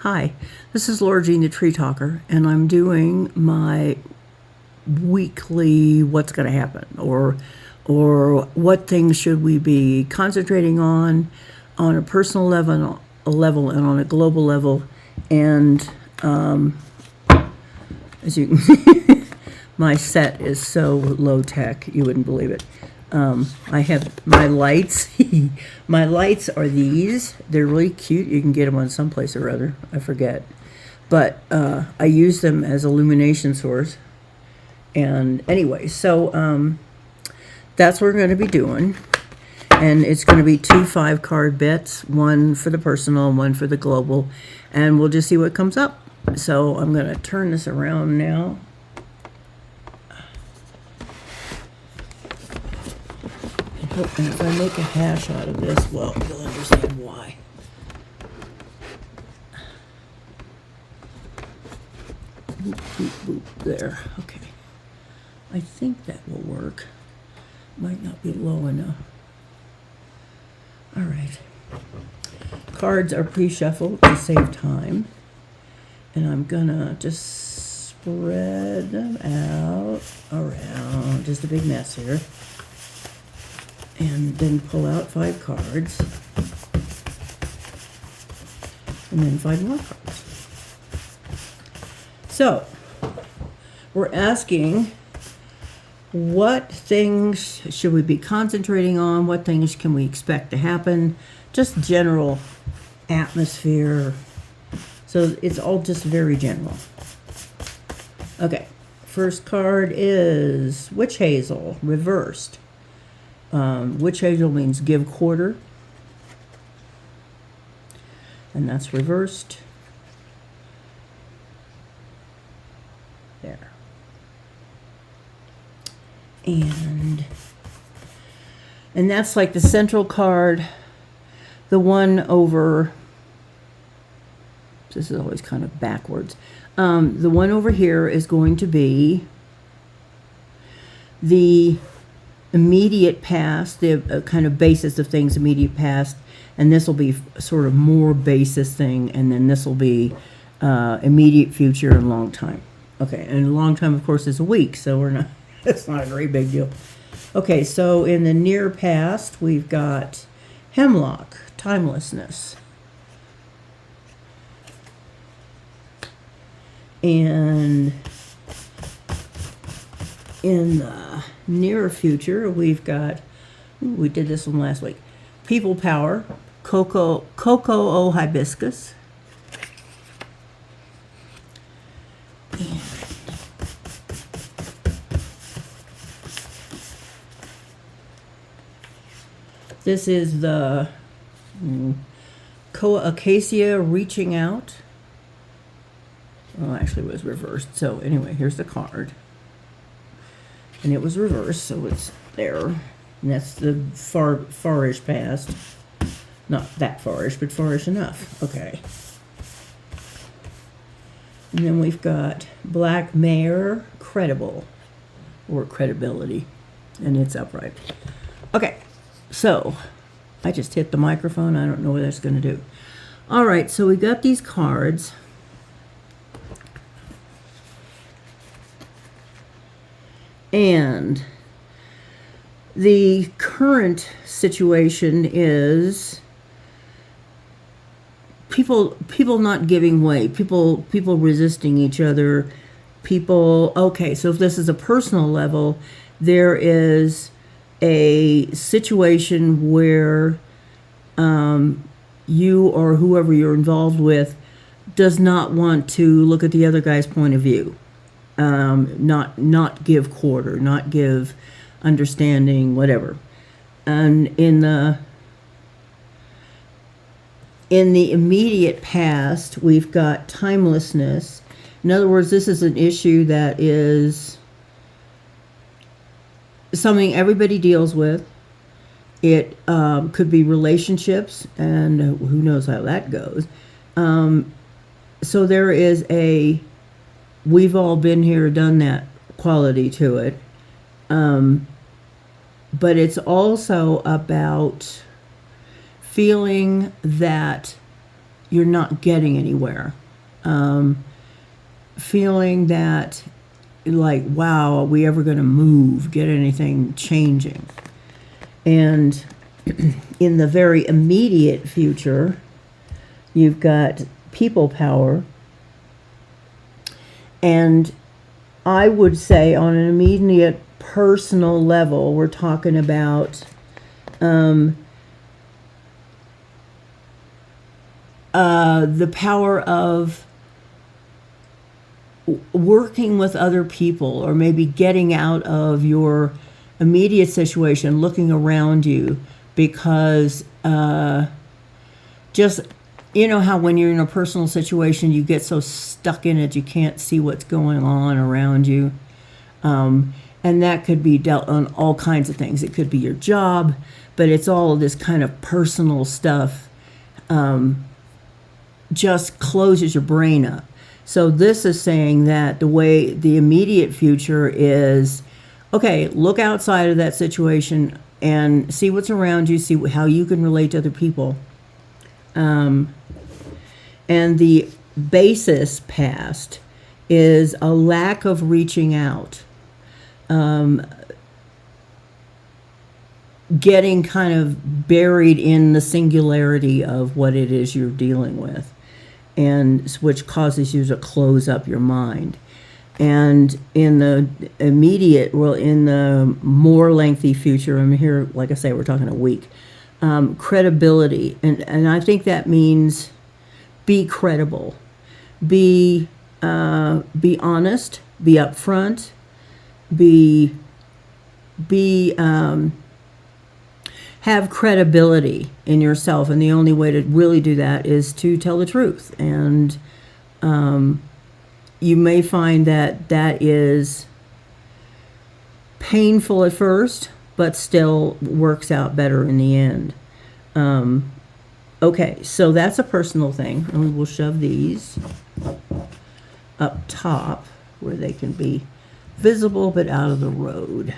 Hi, this is LauraJthe.Treetalker, and I'm doing my weekly what's going to happen, or what things should we be concentrating on a personal level and on a global level. And as you can my set is so low tech, you wouldn't believe it. I have my lights. My lights are these. They're really cute. You can get them on someplace or other. I forget. But I use them as illumination source. And anyway, so that's what we're going to be doing. And it's going to be 2 5-card bets, one for the personal and one for the global. And we'll just see what comes up. So I'm going to turn this around now. And if I make a hash out of this, well, you'll understand why. Boop, boop, boop. There. Okay. I think that will work. Might not be low enough. All right. Cards are pre-shuffled to save time. And I'm going to just spread them out around. Just a big mess here. And then pull out 5 cards. And then 5 more cards. So, we're asking, what things should we be concentrating on? What things can we expect to happen? Just general atmosphere. So it's all just very general. Okay, first card is Witch Hazel, reversed. Witch Hazel means give quarter, and that's reversed. There. And that's like the central card. The one over, this is always kind of backwards. The one over here is going to be the immediate past, the kind of basis of things, immediate past, and this will be sort of more basis thing, and then this will be immediate future and long time. Okay, and long time, of course, is a week, so we're not, it's not a very big deal. Okay, so in the near past, we've got hemlock, timelessness. And in the near future, we've got, we did this one last week, people power, cocoa hibiscus. And this is the acacia reaching out. Well, actually it was reversed. So anyway, here's the card. And it was reversed, so it's there. And that's the farish past. Not that farish, but farish enough. Okay. And then we've got Black Mare, credible, or credibility. And it's upright. Okay, so I just hit the microphone. I don't know what that's going to do. All right, so we got these cards. And the current situation is people not giving way, people resisting each other, okay, so if this is a personal level, there is a situation where you or whoever you're involved with does not want to look at the other guy's point of view. Not give quarter, not give understanding, whatever. And in the immediate past, we've got timelessness. In other words, this is an issue that is something everybody deals with. It could be relationships, and who knows how that goes. So there is a we've all been here, done that quality to it. But it's also about feeling that you're not getting anywhere. Feeling that, like, wow, are we ever going to move, get anything changing? And in the very immediate future, you've got people power. And I would say on an immediate personal level, we're talking about the power of working with other people, or maybe getting out of your immediate situation, looking around you, because just, you know how when you're in a personal situation, you get so stuck in it, you can't see what's going on around you. And that could be dealt on all kinds of things. It could be your job, but it's all of this kind of personal stuff. Just closes your brain up. So this is saying that the way the immediate future is, okay, look outside of that situation and see what's around you, see how you can relate to other people. And the basis past is a lack of reaching out. Getting kind of buried in the singularity of what it is you're dealing with, and which causes you to close up your mind. And in the immediate, well, in the more lengthy future, I'm here, like I say, we're talking a week, credibility. And I think that means be credible, be honest, be upfront, have credibility in yourself. And the only way to really do that is to tell the truth. And you may find that that is painful at first, but still works out better in the end. Okay, so that's a personal thing. And we'll shove these up top where they can be visible but out of the road.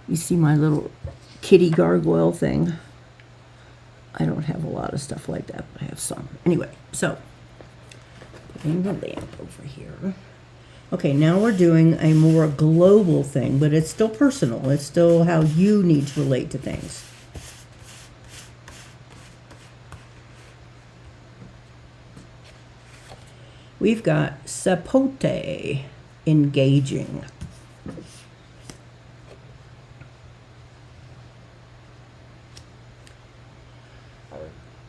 You see my little kitty gargoyle thing? I don't have a lot of stuff like that, but I have some. Anyway, so putting the lamp over here. Okay, now we're doing a more global thing, but it's still personal. It's still how you need to relate to things. We've got sapote, engaging.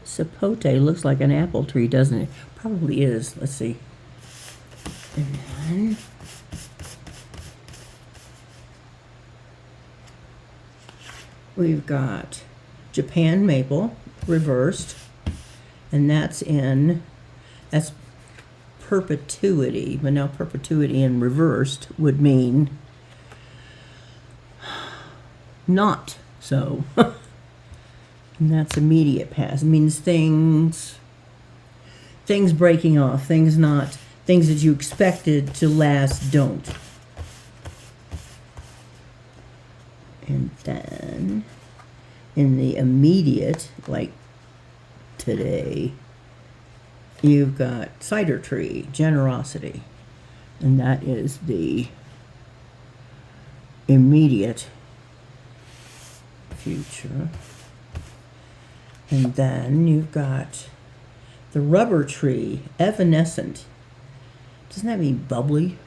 Sapote looks like an apple tree, doesn't it? Probably is. Let's see. And then we've got Japan maple reversed, and that's perpetuity. But now perpetuity in reversed would mean not so. And that's immediate past. It means things breaking off, things that you expected to last don't. And then in the immediate, like today, you've got cider tree, generosity. And that is the immediate future. And then you've got the rubber tree, evanescent. Doesn't that mean bubbly?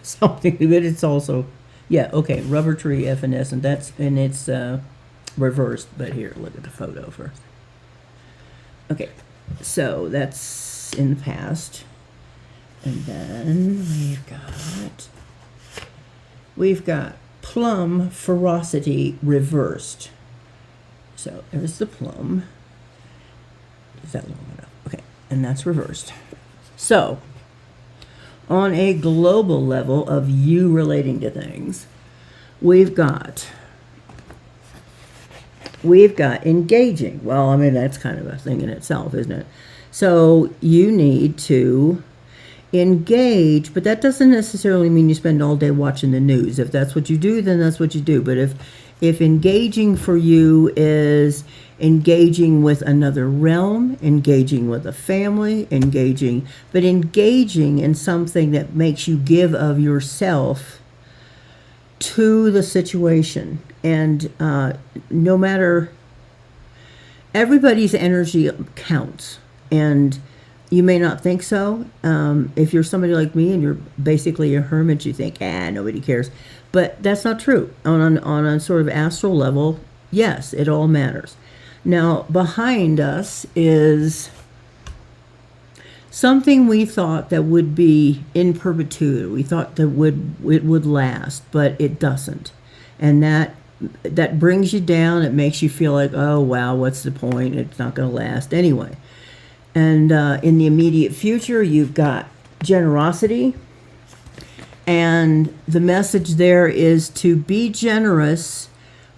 Something, but it's also, yeah, okay, rubber tree, evanescent. That's, and it's reversed, but here, look at the photo first. Okay, so that's in the past. And then we've got plum, ferocity, reversed. So there's the plum. Is that long enough? Okay, and that's reversed. So on a global level of you relating to things, we've got engaging. Well, I mean, that's kind of a thing in itself, isn't it? So you need to engage, but that doesn't necessarily mean you spend all day watching the news. If that's what you do, then that's what you do. But If engaging for you is engaging with another realm, engaging with a family, but engaging in something that makes you give of yourself to the situation. And no matter, everybody's energy counts. And you may not think so. If you're somebody like me and you're basically a hermit, you think, nobody cares. But that's not true. On a sort of astral level, yes, it all matters. Now, behind us is something we thought that would be in perpetuity. We thought that it would last, but it doesn't. And that brings you down. It makes you feel like, oh, wow, what's the point? It's not going to last anyway. And in the immediate future, you've got generosity. And the message there is to be generous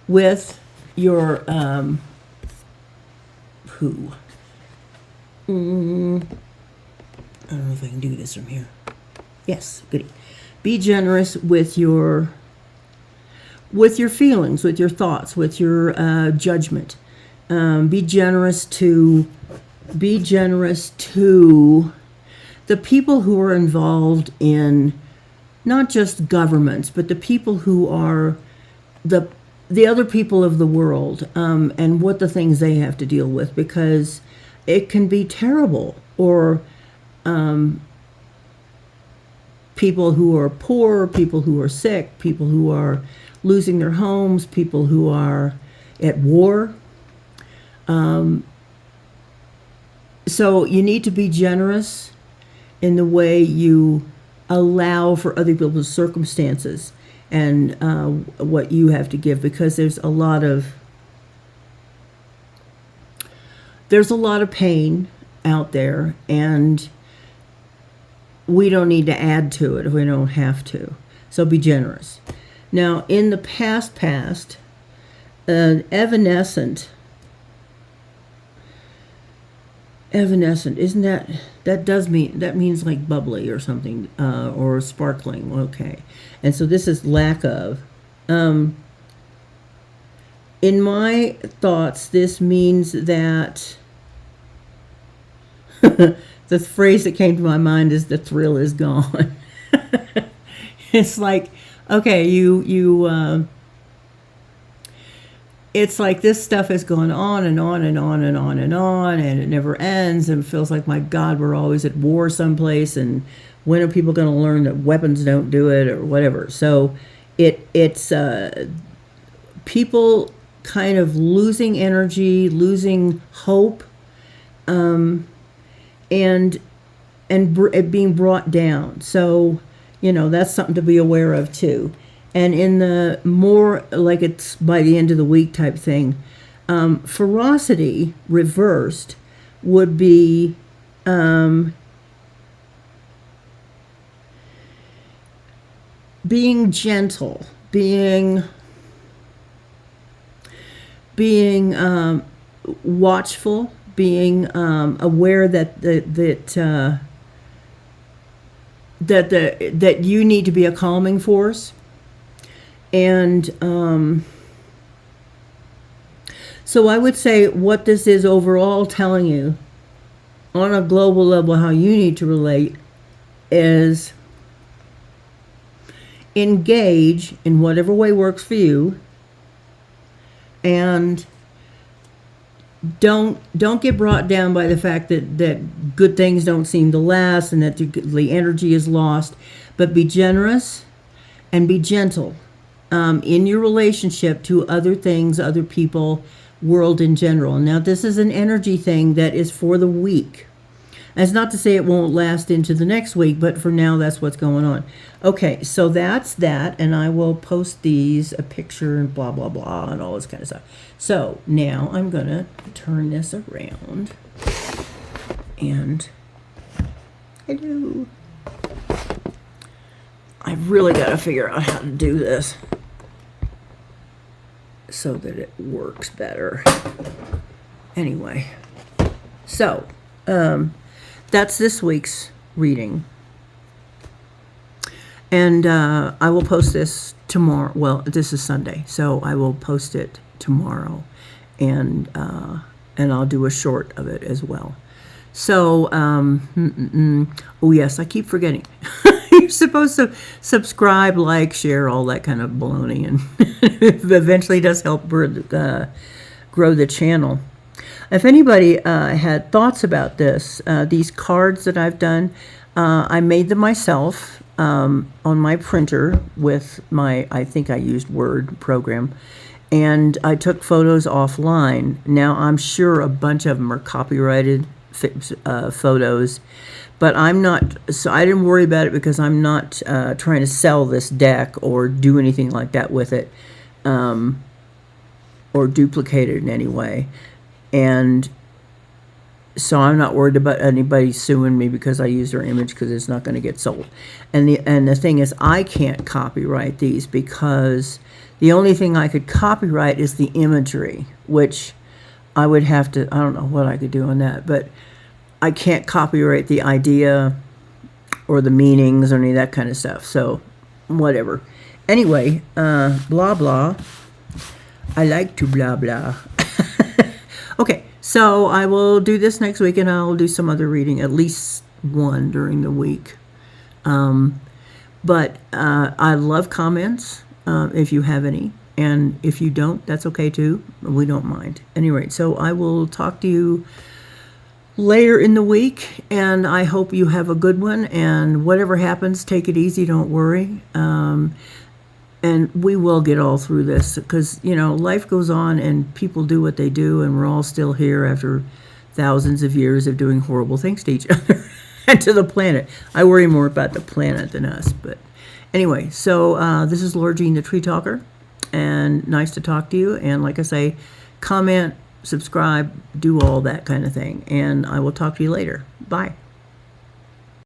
with your, I don't know if I can do this from here. Yes, goody. Be generous with your feelings, with your thoughts, with your judgment. Be generous to the people who are involved in not just governments, but the people who are the other people of the world, and what the things they have to deal with, because it can be terrible. Or people who are poor, people who are sick, people who are losing their homes, people who are at war. So you need to be generous in the way you allow for other people's circumstances and what you have to give, because there's a lot of pain out there, and we don't need to add to it if we don't have to. So be generous. Now, in the past, evanescent, isn't that means like bubbly or something, or sparkling. Okay. And so this is lack of. In my thoughts, this means that the phrase that came to my mind is the thrill is gone. It's like, okay, it's like this stuff is going on and on and on and on and on, and it never ends, and it feels like, my God, we're always at war someplace, and when are people going to learn that weapons don't do it, or whatever? So it's people kind of losing energy, losing hope, and it being brought down. So, that's something to be aware of too. And in the more, like, it's by the end of the week type thing, ferocity reversed would be being gentle, being watchful, being aware that that you need to be a calming force. And so I would say what this is overall telling you on a global level, how you need to relate, is engage in whatever way works for you, and don't get brought down by the fact that good things don't seem to last and that the energy is lost, but be generous and be gentle in your relationship to other things, other people, world in general. Now, this is an energy thing that is for the week. That's not to say it won't last into the next week, but for now, that's what's going on. Okay, so that's that, and I will post these, a picture and blah, blah, blah, and all this kind of stuff. So now I'm going to turn this around, and hello. I've really got to figure out how to do this so that it works better. Anyway, so that's this week's reading. And I will post this tomorrow. Well, this is Sunday, so I will post it tomorrow, and I'll do a short of it as well. So, oh yes, I keep forgetting. You're supposed to subscribe, like, share, all that kind of baloney, and eventually does help grow the channel. If anybody had thoughts about this, these cards that I've done, I made them myself on my printer with my, I think I used Word program, and I took photos offline. Now, I'm sure a bunch of them are copyrighted photos, but I'm not, so I didn't worry about it because I'm not trying to sell this deck or do anything like that with it, or duplicate it in any way. And so I'm not worried about anybody suing me because I used their image, because it's not going to get sold. And the thing is, I can't copyright these, because the only thing I could copyright is the imagery, which I would have to, I don't know what I could do on that, but I can't copyright the idea or the meanings or any of that kind of stuff. So whatever. Anyway, blah, blah. I like to blah, blah. Okay, so I will do this next week, and I'll do some other reading, at least one during the week. But I love comments, if you have any. And if you don't, that's okay too. We don't mind. Anyway, so I will talk to you later in the week, and I hope you have a good one. And whatever happens, take it easy. Don't worry. And we will get all through this, because, you know, life goes on and people do what they do, and we're all still here after thousands of years of doing horrible things to each other and to the planet. I worry more about the planet than us. But anyway, so this is LauraJthe.Treetalker, and nice to talk to you. And like I say, comment, subscribe, do all that kind of thing. And I will talk to you later. Bye.